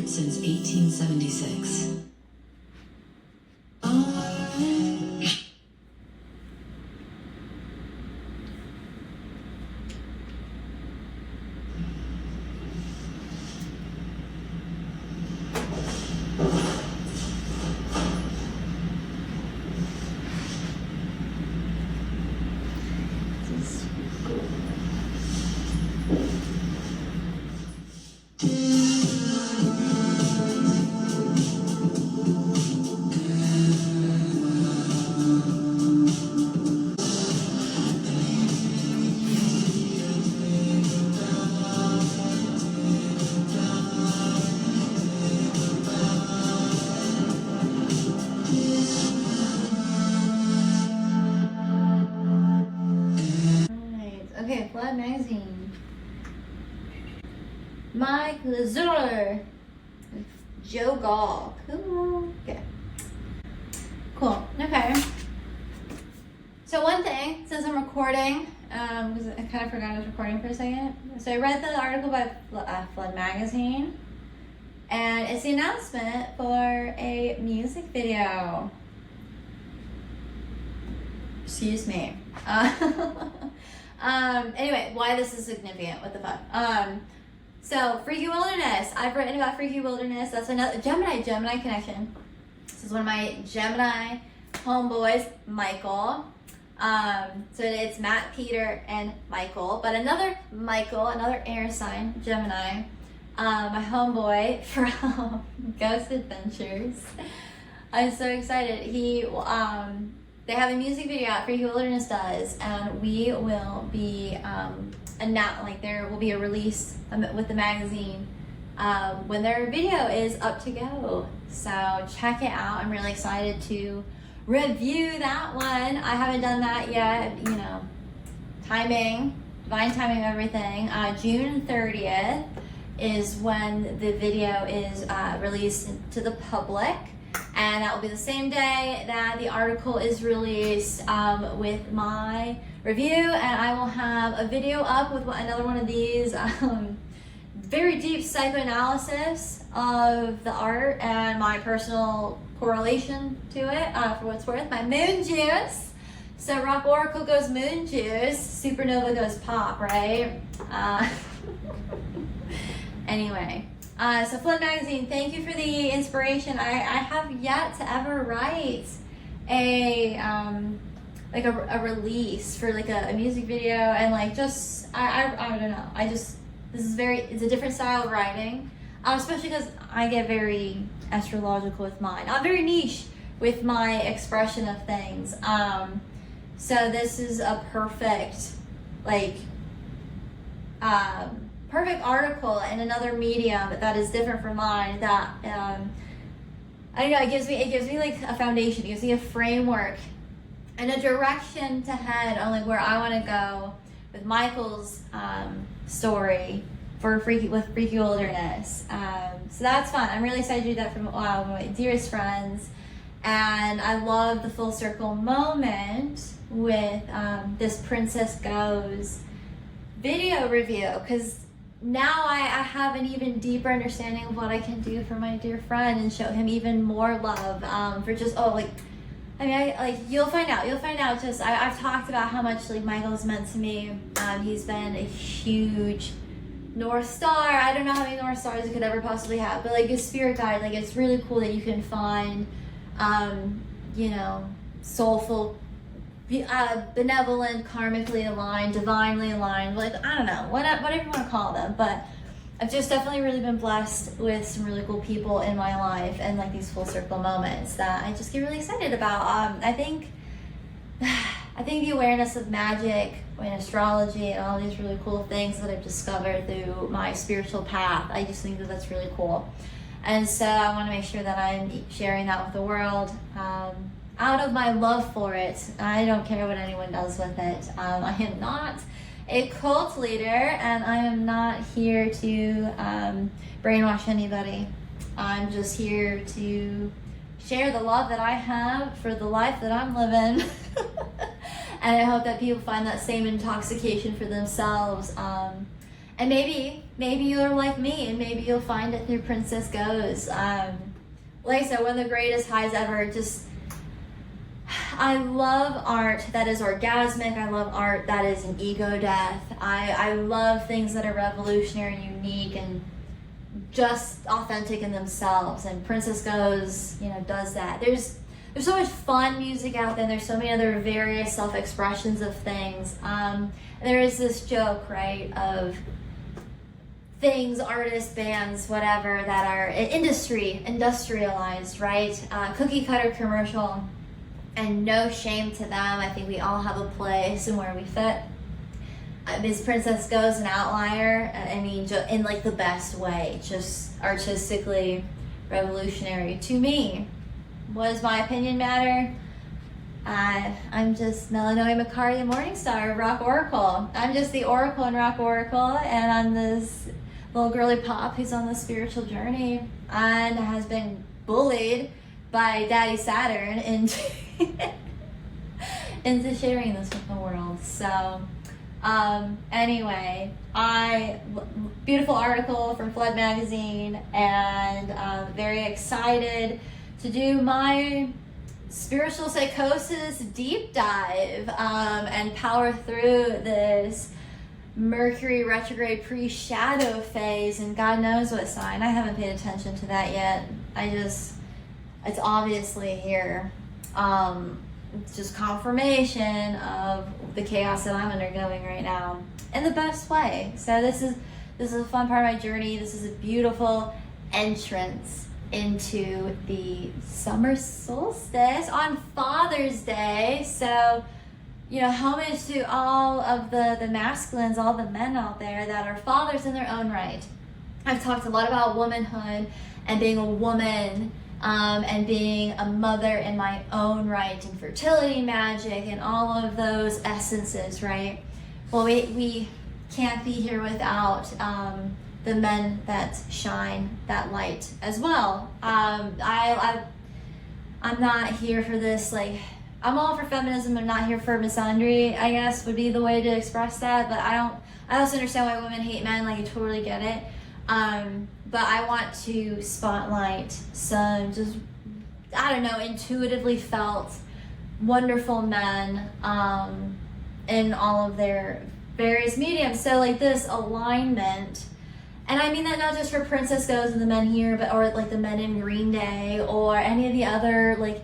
since 1876. Okay, Flood Magazine. Mike Lazur. Joe Gall. Cool. Okay. Cool. Okay. So one thing, since I'm recording, because I kind of forgot I was recording for a second. So I read the article by Flood Magazine, and it's the announcement for a music video. Excuse me. Anyway, why this is significant, what the fuck. So Freaky Wilderness, I've written about Freaky Wilderness. That's another Gemini connection. This is one of my Gemini homeboys, Michael. So it's Matt, Peter, and Michael, but another Michael, another air sign, Gemini, my homeboy from Ghost Adventures. I'm so excited. They have a music video out, Freaky Wilderness does, and we will be there will be a release with the magazine when their video is up to go. So check it out. I'm really excited to review that one. I haven't done that yet. You know, timing, divine timing of everything. June 30th is when the video is released to the public. And that will be the same day that the article is released with my review. And I will have a video up with another one of these very deep psychoanalysis of the art and my personal correlation to it, for what's worth. My moon juice. So Rock Oracle goes moon juice, supernova goes pop, right? Anyway. So Flood Magazine, thank you for the inspiration. I have yet to ever write a release for like a music video, and like just I don't know. It's a different style of writing, especially because I get very astrological with mine. I'm very niche with my expression of things. So this is a perfect perfect article in another medium that is different from mine, that I don't know, it gives me like a foundation, it gives me a framework and a direction to head on like where I want to go with Michael's story for Freaky Wilderness. So that's fun. I'm really excited to do that from my dearest friends, and I love the full circle moment with this PrincessGoes video review, because now I have an even deeper understanding of what I can do for my dear friend and show him even more love for just you'll find out just I've talked about how much like Michael's meant to me. He's been a huge North Star. I don't know how many North Stars you could ever possibly have, but like a spirit guide, like it's really cool that you can find soulful, benevolent, karmically aligned, divinely aligned, like I don't know, whatever you want to call them. But I've just definitely really been blessed with some really cool people in my life, and like these full circle moments that I just get really excited about. I think the awareness of magic and astrology and all these really cool things that I've discovered through my spiritual path, I just think that that's really cool. And so I want to make sure that I'm sharing that with the world. Out of my love for it. I don't care what anyone does with it. I am not a cult leader, and I am not here to brainwash anybody. I'm just here to share the love that I have for the life that I'm living. And I hope that people find that same intoxication for themselves. And maybe you're like me, and maybe you'll find it through PrincessGoes. Like I said, one of the greatest highs ever. Just, I love art that is orgasmic. I love art that is an ego death. I love things that are revolutionary and unique and just authentic in themselves. And PrincessGoes, you know, does that. There's so much fun music out there. There's so many other various self-expressions of things. There is this joke, right, of things, artists, bands, whatever, that are industrialized, right? Cookie cutter commercial, and no shame to them. I think we all have a place and where we fit. Is PrincessGoes an outlier? I mean, in like the best way, just artistically revolutionary to me. What does my opinion matter? I'm just Melinoe, Macaria, Mourningstar, Rock Oracle. I'm just the Oracle and Rock Oracle, and I'm this little girly pop who's on the spiritual journey and has been bullied by Daddy Saturn into into sharing this with the world. So anyway, beautiful article from Flood Magazine, and very excited to do my spiritual psychosis deep dive and power through this Mercury retrograde pre-shadow phase, and God knows what sign. I haven't paid attention to that yet. It's obviously here. It's just confirmation of the chaos that I'm undergoing right now in the best way. So this is a fun part of my journey. This is a beautiful entrance into the summer solstice on Father's Day. So, you know, homage to all of the masculines, all the men out there that are fathers in their own right. I've talked a lot about womanhood and being a woman, and being a mother in my own right, and fertility magic and all of those essences, right? Well, we can't be here without the men that shine that light as well. I'm not here for this, like, I'm all for feminism. I'm not here for misandry, I guess would be the way to express that. But I also understand why women hate men. Like, I totally get it. But I want to spotlight some just, I don't know, intuitively felt wonderful men in all of their various mediums. So like this alignment, and I mean that not just for PrincessGoes and the men here, but or like the men in Green Day or any of the other like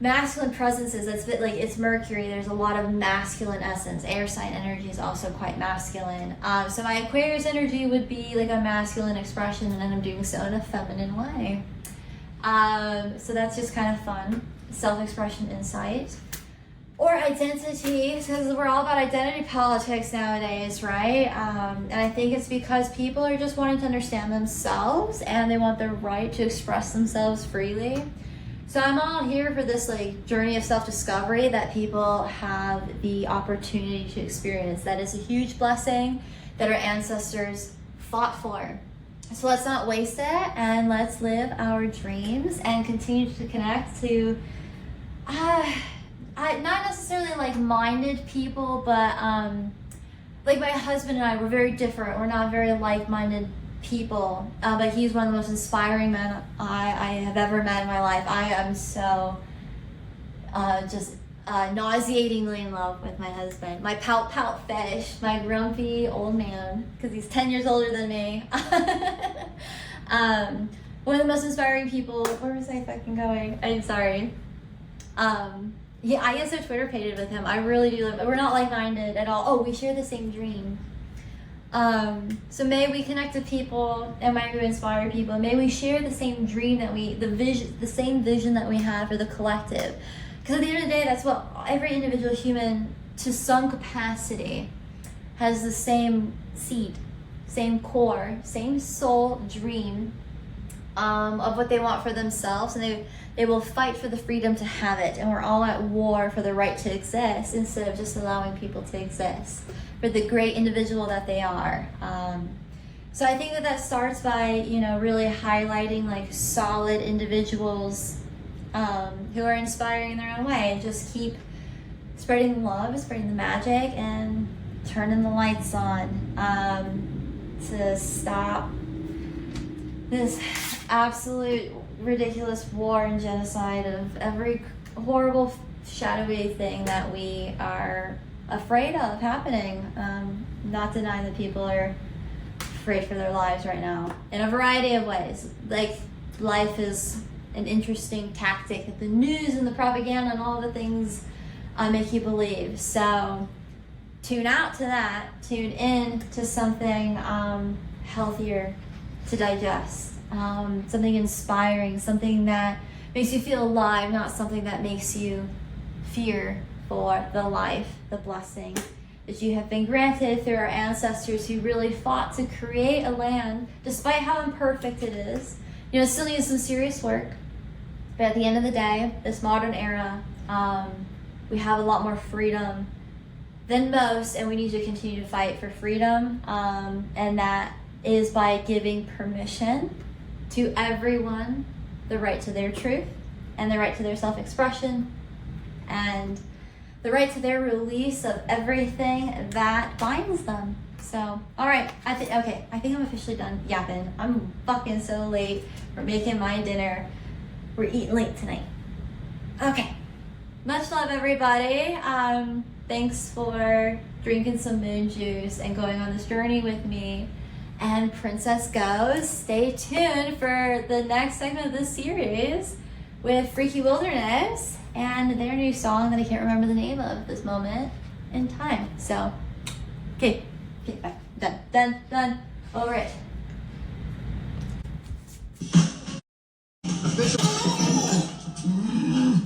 masculine presences. That's a bit like, it's Mercury. There's a lot of masculine essence. Air sign energy is also quite masculine. So my Aquarius energy would be like a masculine expression, and then I'm doing so in a feminine way. So that's just kind of fun. Self-expression, insight. Or identity, because we're all about identity politics nowadays, right? And I think it's because people are just wanting to understand themselves, and they want the right to express themselves freely. So I'm all here for this like journey of self-discovery that people have the opportunity to experience. That is a huge blessing that our ancestors fought for. So let's not waste it, and let's live our dreams and continue to connect to not necessarily like-minded people, but like my husband and I, we're very different. We're not very like-minded people, but he's one of the most inspiring men I have ever met in my life. I am so just nauseatingly in love with my husband, my pout fish, my grumpy old man, because he's 10 years older than me. One of the most inspiring people. Where was I fucking going? I'm sorry. Yeah, I guess I Twitter pated with him. I really do love. We're not like-minded at all. Oh, we share the same dream. So may we connect to people, and may we inspire people. May we share the same dream the same vision that we have for the collective. Because at the end of the day, that's what every individual human, to some capacity, has the same seed, same core, same soul dream of what they want for themselves, and they will fight for the freedom to have it. And we're all at war for the right to exist, instead of just allowing people to exist for the great individual that they are. So I think that starts by, you know, really highlighting like solid individuals who are inspiring in their own way, and just keep spreading love, spreading the magic, and turning the lights on. to stop this absolute ridiculous war and genocide of every horrible shadowy thing that we are afraid of happening. Not denying that people are afraid for their lives right now in a variety of ways. Like, life is an interesting tactic that the news and the propaganda and all the things make you believe. So tune out to that, tune in to something healthier to digest, something inspiring, something that makes you feel alive, not something that makes you fear for the life, the blessing that you have been granted through our ancestors who really fought to create a land, despite how imperfect it is. You know, it still needs some serious work, but at the end of the day, this modern era, we have a lot more freedom than most, and we need to continue to fight for freedom, and that is by giving permission to everyone the right to their truth and the right to their self-expression and the right to their release of everything that binds them. So, all right, I think I'm officially done yapping. I'm fucking so late. We're making my dinner. We're eating late tonight. Okay, much love, everybody. Thanks for drinking some moon juice and going on this journey with me. And Princess Goes, stay tuned for the next segment of this series with Freaky Wilderness and their new song that I can't remember the name of at this moment in time. So, okay, done, over it.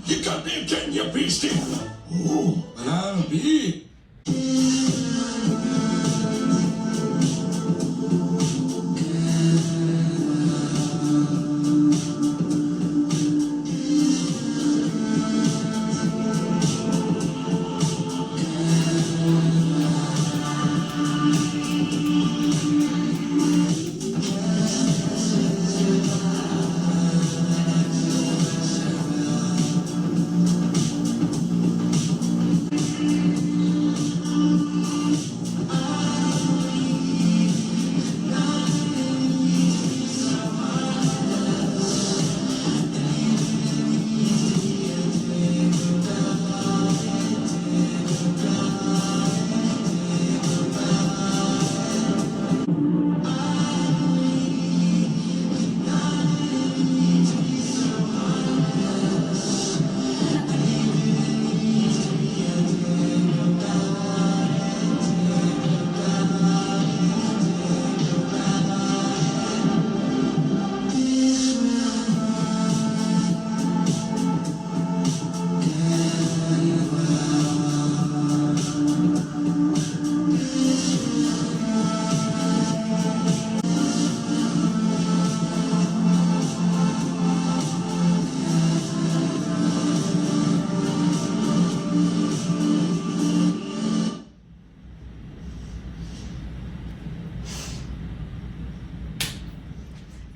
You got me again, you beastie! Ooh, and I'll be.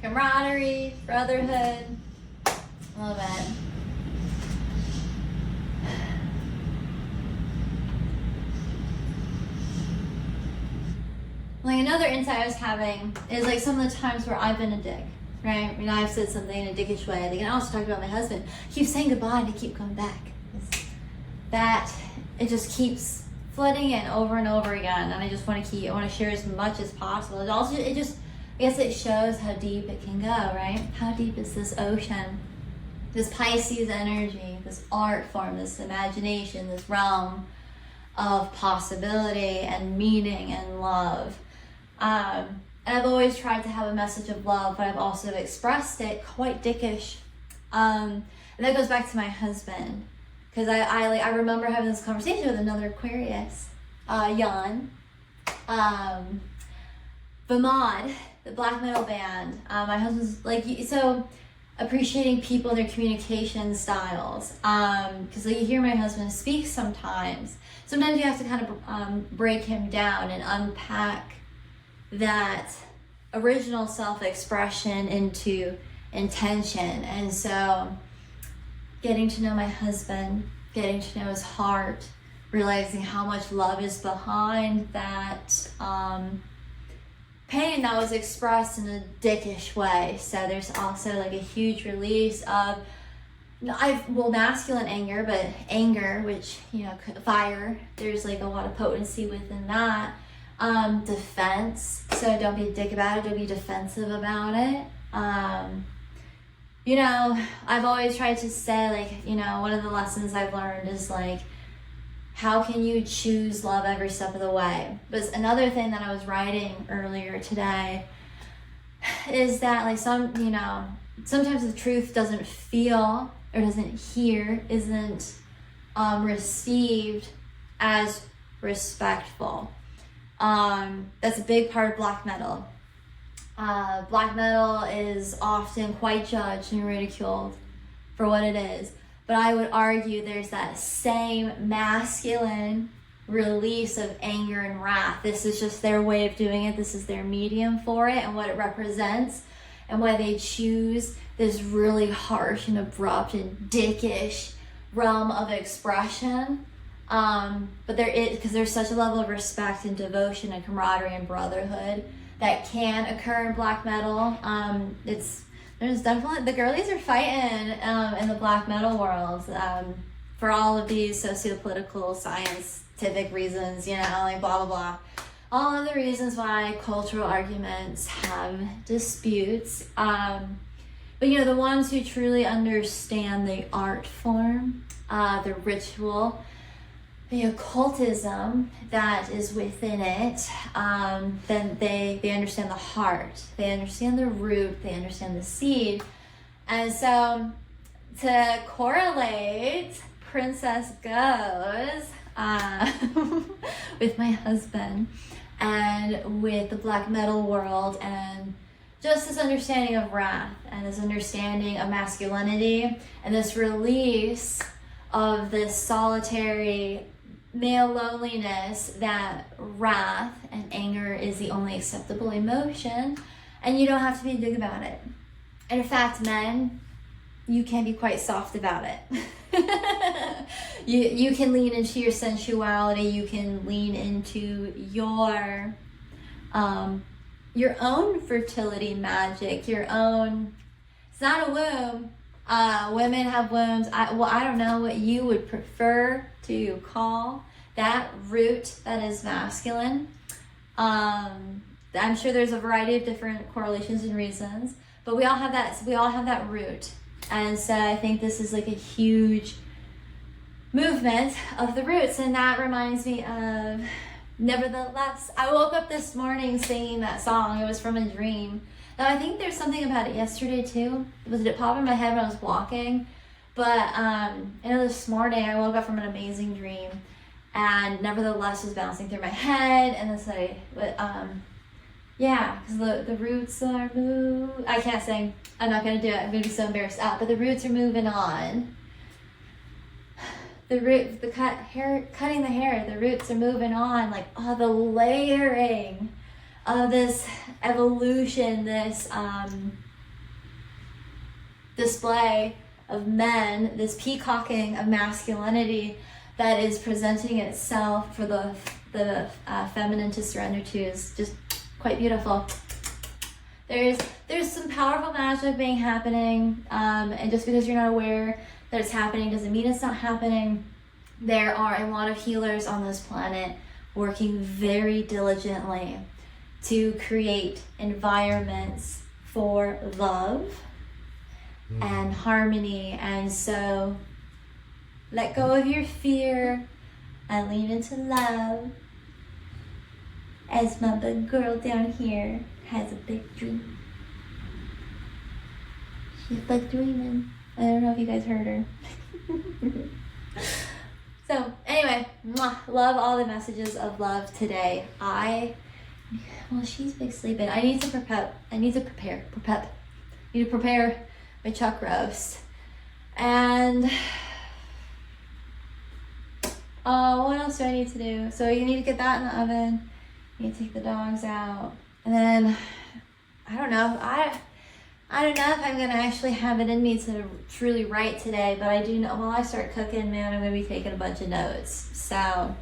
Camaraderie, brotherhood, love it. Like, another insight I was having is like some of the times where I've been a dick, right? I mean, I've said something in a dickish way. I think I also talked about my husband. I keep saying goodbye and I keep coming back. That it just keeps flooding in over and over again, and I just want to share as much as possible. It also, I guess it shows how deep it can go, right? How deep is this ocean? This Pisces energy, this art form, this imagination, this realm of possibility and meaning and love. And I've always tried to have a message of love, but I've also expressed it quite dickish. And that goes back to my husband, because I remember having this conversation with another Aquarius, Jan, the mod, the black metal band. My husband's like, so appreciating people and their communication styles. Because like, you hear my husband speak sometimes. Sometimes you have to kind of break him down and unpack that original self-expression into intention. And so getting to know my husband, getting to know his heart, realizing how much love is behind that pain that was expressed in a dickish way. So there's also like a huge release of masculine anger, but anger, which, you know, fire, there's like a lot of potency within that. Defense, so don't be a dick about it, don't be defensive about it. You know, I've always tried to say, like, you know, one of the lessons I've learned is like, how can you choose love every step of the way? But another thing that I was writing earlier today is that, like, sometimes the truth doesn't feel or isn't received as respectful. That's a big part of black metal. Black metal is often quite judged and ridiculed for what it is. But I would argue there's that same masculine release of anger and wrath. This is just their way of doing it. This is their medium for it and what it represents and why they choose this really harsh and abrupt and dickish realm of expression. But because there's such a level of respect and devotion and camaraderie and brotherhood that can occur in black metal. There's definitely, the girlies are fighting in the black metal world for all of these sociopolitical, scientific reasons, you know, like blah, blah, blah. All of the reasons why cultural arguments have disputes. But, you know, the ones who truly understand the art form, the ritual, the occultism that is within it, then they understand the heart, they understand the root, they understand the seed. And so to correlate PrincessGoes with my husband and with the black metal world and just this understanding of wrath and this understanding of masculinity and this release of this solitary male loneliness, that wrath and anger is the only acceptable emotion, and you don't have to be a dick about it. And in fact, men, you can be quite soft about it. you can lean into your sensuality, you can lean into your own fertility magic, your own, it's not a womb. Women have wombs. I don't know what you would prefer to call that root that is masculine. I'm sure there's a variety of different correlations and reasons, but we all have that root. And so I think this is like a huge movement of the roots. And that reminds me of Nevertheless. I woke up this morning singing that song. It was from a dream. Now, I think there's something about it yesterday too. It popped in my head when I was walking. But I know this morning I woke up from an amazing dream, and Nevertheless was bouncing through my head, and it's like, yeah, because the roots are moving. I can't sing. I'm not gonna do it. I'm gonna be so embarrassed. But the roots are moving on. Cutting the hair. The roots are moving on. Like, the layering of this evolution, this display of men, this peacocking of masculinity that is presenting itself for the feminine to surrender to is just quite beautiful. There's some powerful magic being happening, and just because you're not aware that it's happening doesn't mean it's not happening. There are a lot of healers on this planet working very diligently to create environments for love and harmony. And so let go of your fear and lean into love, as my big girl down here has a big dream. She's like dreaming. I don't know if you guys heard her. So anyway, love all the messages of love today. She's big sleeping. I need to prepare my chuck roast. And what else do I need to do? So you need to get that in the oven. You need to take the dogs out. And then I don't know. I don't know if I'm going to actually have it in me to truly write today, but I do know while I start cooking, man, I'm going to be taking a bunch of notes. So,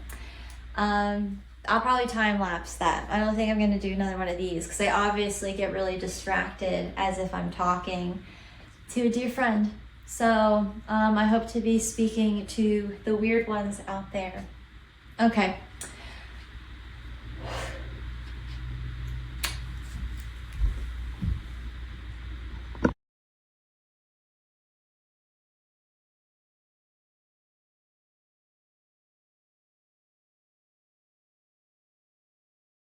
I'll probably time lapse that. I don't think I'm gonna do another one of these because I obviously get really distracted as if I'm talking to a dear friend. So I hope to be speaking to the weird ones out there. Okay.